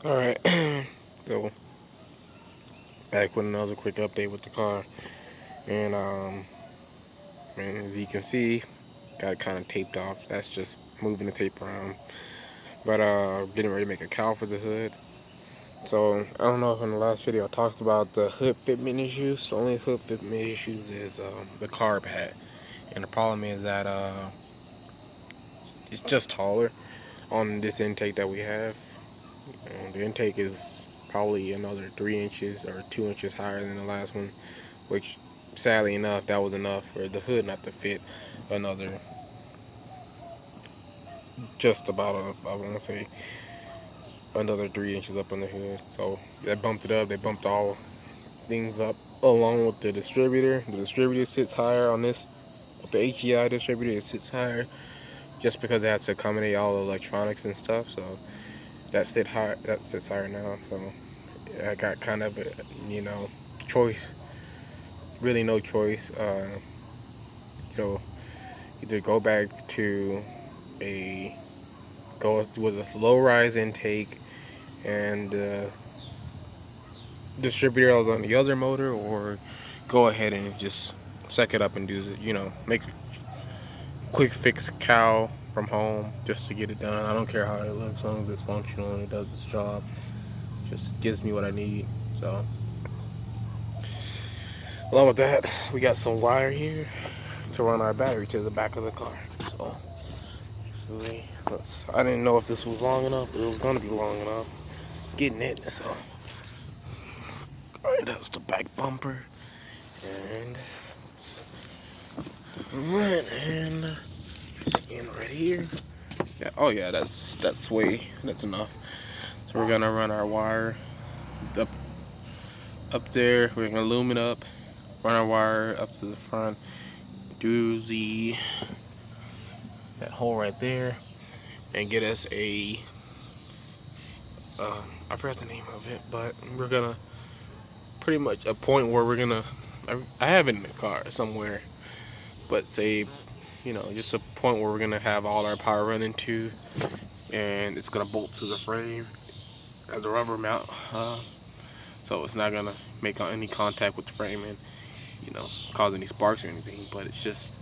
Alright, so back with another quick update with the car. And, as you can see, got it kind of taped off. That's just moving the tape around. But, getting ready to make a cowl for the hood. So, I don't know if in the last video I talked about the hood fitment issues. The only hood fitment issues is the carb hat. And the problem is that it's just taller on this intake that we have. The intake is probably another 3 inches or 2 inches higher than the last one, which sadly enough, that was enough for the hood not to fit another, just about, I want to say, another 3 inches up on the hood. So they bumped it up, they bumped all things up along with the distributor. The distributor sits higher on this, with the HEI distributor, it sits higher just because it has to accommodate all the electronics and stuff. So that sits higher now. So I got kind of a, choice, really no choice. So either go back to a go with a low rise intake and distributor on the other motor, or go ahead and just suck it up and do it. Make a quick fix cow from home just to get it done. I don't care how it looks, as long as it's functional and it does its job. Just gives me what I need. So along with that, we got some wire here to run our battery to the back of the car. So I didn't know if this was long enough, but it was gonna be long enough. Getting it, so alright, that's the back bumper, and right, and skin right here. Yeah, oh yeah, that's enough. So we're gonna run our wire up there. We're gonna loom it up, run our wire up to the front, do that hole right there, and get us a I forgot the name of it, but we're gonna pretty much a point where we're gonna I have it in the car somewhere, but say just a point where we're gonna have all our power running to, and it's gonna bolt to the frame as a rubber mount, so it's not gonna make any contact with the frame and cause any sparks or anything, but it's just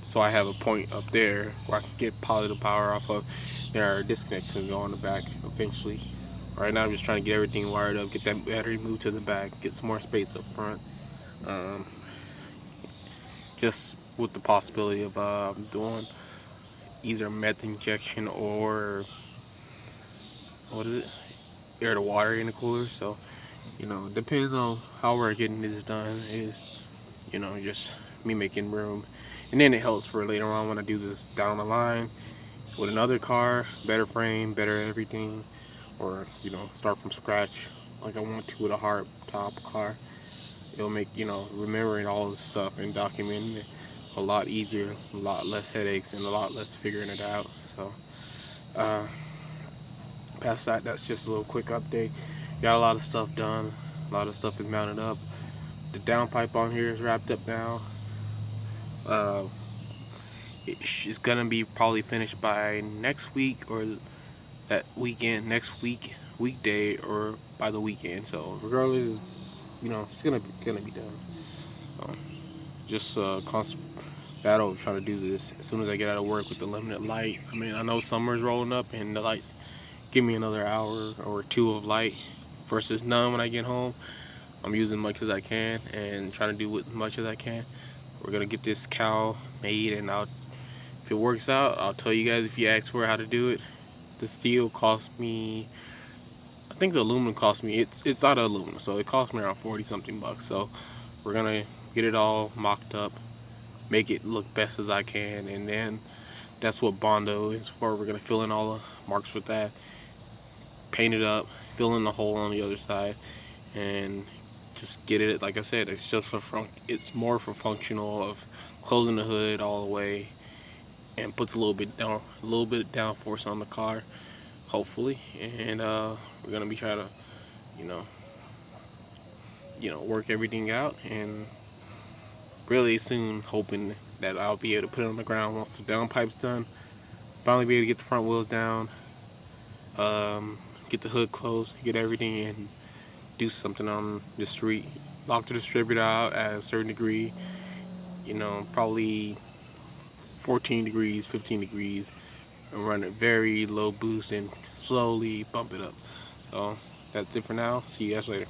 so I have a point up there where I can get positive power off of. There are disconnects that go on the back eventually. Right now I'm just trying to get everything wired up, get that battery moved to the back, get some more space up front. Um, just with the possibility of doing either meth injection or what is it, air to water in the cooler. So depends on how we're getting this done. Is just me making room, and then it helps for later on when I do this down the line with another car, better frame, better everything, or start from scratch like I want to with a hard top car. It'll make remembering all this stuff and documenting it a lot easier, a lot less headaches, and a lot less figuring it out. So uh, past that, that's just a little quick update. Got a lot of stuff done, a lot of stuff is mounted up. The downpipe on here is wrapped up now. uh, it's gonna be probably finished by next week, or that weekend, next weekday, or by the weekend. So regardless, it's gonna be done. Um, just constant battle of trying to do this as soon as I get out of work with the limited light. I mean, I know summer's rolling up and the lights give me another hour or two of light versus none when I get home. I'm using as much as I can and trying to do as much as I can. We're gonna get this cowl made, and if it works out, I'll tell you guys if you ask for how to do it. The steel cost me, I think the aluminum cost me, it's out of aluminum, so it cost me around 40 something bucks. So we're gonna get it all mocked up, make it look best as I can, and then that's what Bondo is for. We're gonna fill in all the marks with that, paint it up, fill in the hole on the other side, and just get it. Like I said, it's just it's more for functional of closing the hood all the way, and puts a little bit of downforce on the car, hopefully. And we're gonna be trying to, you know, work everything out, and really soon hoping that I'll be able to put it on the ground once the downpipe's done. Finally be able to get the front wheels down. get the hood closed, get everything in, do something on the street, lock the distributor out at a certain degree, probably 14 degrees, 15 degrees, and run it very low boost and slowly bump it up. So that's it for now. See you guys later.